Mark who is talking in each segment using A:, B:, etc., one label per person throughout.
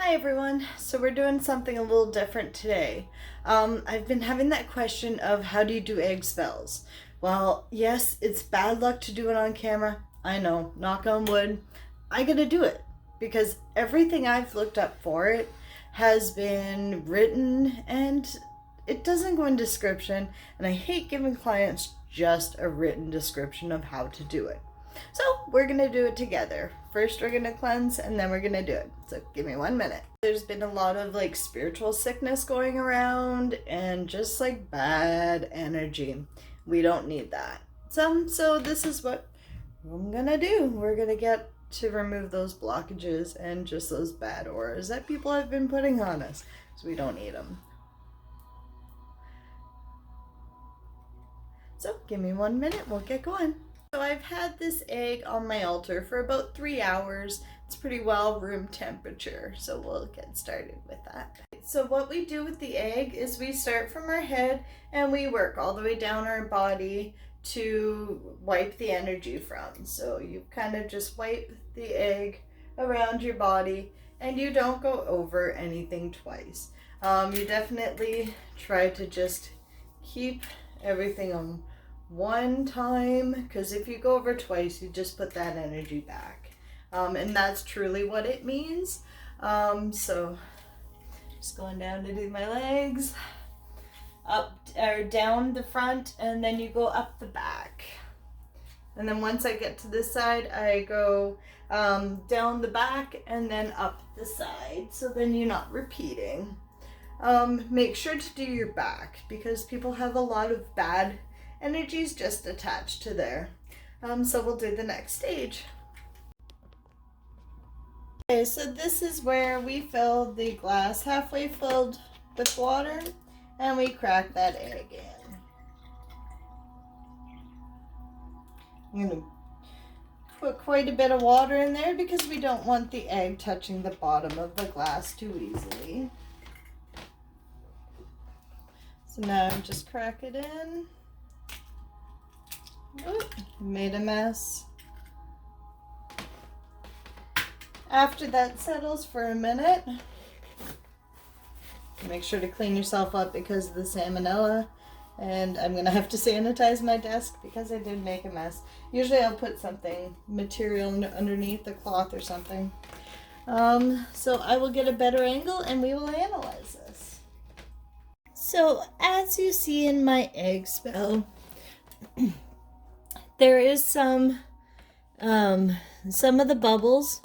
A: Hi everyone, so we're doing something a little different today. I've been having that question of how do you do egg spells? Well, yes, it's bad luck to do it on camera. I know, knock on wood. I gotta do it because everything I've looked up for it has been written and it doesn't go in description, and I hate giving clients just a written description of how to do it. So we're gonna do it together. First we're gonna cleanse and then we're gonna do it. So give me 1 minute. There's been a lot of spiritual sickness going around and just bad energy. We don't need that. So this is what I'm gonna do. We're gonna get to remove those blockages and just those bad auras that people have been putting on us. So we don't need them. So give me 1 minute, we'll get going. So I've had this egg on my altar for about 3 hours. It's pretty well room temperature, so we'll get started with that. So what we do with the egg is we start from our head and we work all the way down our body to wipe the energy from. So you kind of just wipe the egg around your body and you don't go over anything twice. You definitely try to just keep everything on one time, because if you go over twice you just put that energy back, and that's truly what it means. So just going down to do my legs, up or down the front, and then you go up the back, and then once I get to this side I go down the back and then up the side, so then you're not repeating. Make sure to do your back because people have a lot of bad energies just attached to there. So we'll do the next stage. Okay, so this is where we fill the glass halfway filled with water and we crack that egg in. I'm going to put quite a bit of water in there because we don't want the egg touching the bottom of the glass too easily. So now just crack it in. Oop, made a mess. After that settles for a minute, make sure to clean yourself up because of the salmonella, and I'm gonna have to sanitize my desk because I did make a mess. Usually I'll put something material underneath, the cloth or something. So I will get a better angle and we will analyze this. So as you see in my egg spell, there is some of the bubbles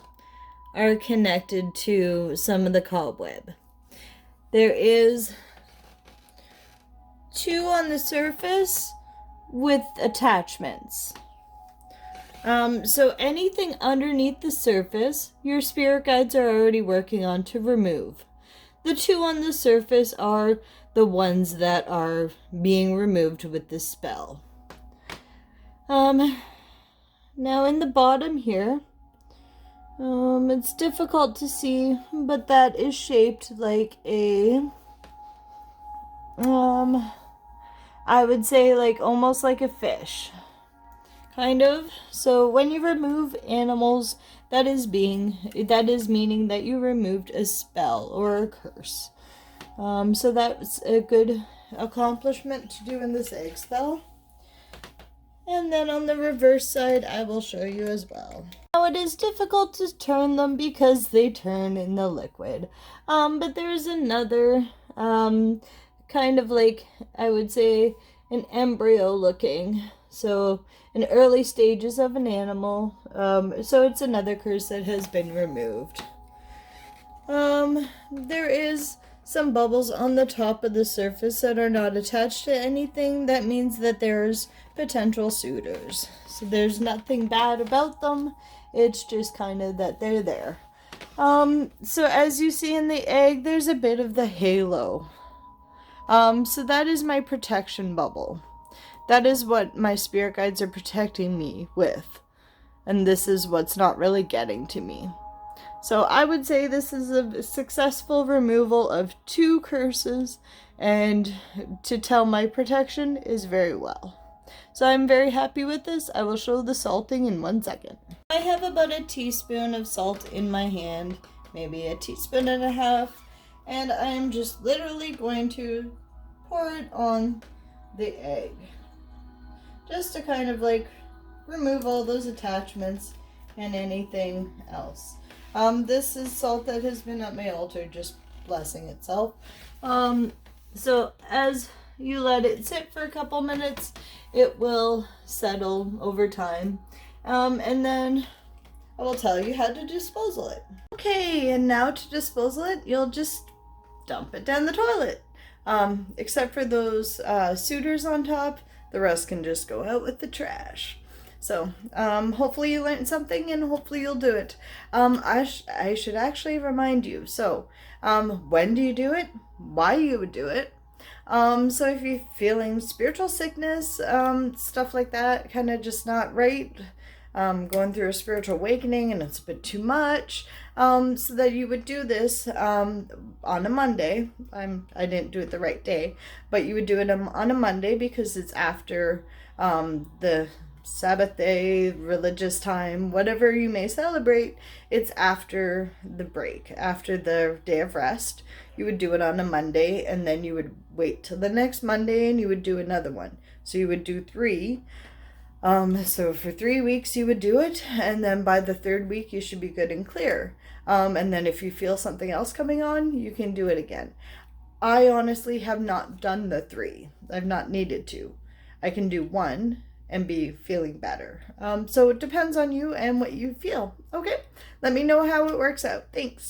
A: are connected to some of the cobweb. There is 2 on the surface with attachments. So anything underneath the surface, your spirit guides are already working on to remove. The 2 on the surface are the ones that are being removed with this spell. Now in the bottom here, it's difficult to see, but that is shaped like a, I would say almost like a fish, kind of. So when you remove animals, that is meaning that you removed a spell or a curse. So that's a good accomplishment to do in this egg spell. And then on the reverse side, I will show you as well. Now it is difficult to turn them because they turn in the liquid. But there's another, kind of I would say, an embryo looking. So in early stages of an animal. So it's another curse that has been removed. There is some bubbles on the top of the surface that are not attached to anything. That means that there's potential suitors. So there's nothing bad about them. It's just kind of that they're there. So as you see in the egg, there's a bit of the halo. So that is my protection bubble. That is what my spirit guides are protecting me with. And this is what's not really getting to me. So I would say this is a successful removal of 2 curses, and to tell my protection is very well. So I'm very happy with this. I will show the salting in 1 second. I have about a teaspoon of salt in my hand, maybe a teaspoon and a half, and I'm just literally going to pour it on the egg, just to kind of like remove all those attachments and anything else. This is salt that has been at my altar, just blessing itself. So as you let it sit for a couple minutes, it will settle over time. And then I will tell you how to disposal it. Okay, and now to disposal it, you'll just dump it down the toilet. Except for those suitors on top, the rest can just go out with the trash. So, hopefully you learned something, and hopefully you'll do it. I should actually remind you. So, when do you do it? Why you would do it? So if you're feeling spiritual sickness, stuff like that, kind of just not right, going through a spiritual awakening and it's a bit too much, so that you would do this on a Monday. I didn't do it the right day, but you would do it on a Monday because it's after the Sabbath day, religious time, whatever you may celebrate. It's after the break, after the day of rest. You would do it on a Monday, and then you would wait till the next Monday and you would do another one. So you would do 3. So for 3 weeks you would do it, and then by the 3rd week you should be good and clear. And then if you feel something else coming on, you can do it again. I honestly have not done the 3. I've not needed to. I can do 1 and be feeling better. So it depends on you and what you feel. Okay, let me know how it works out. Thanks.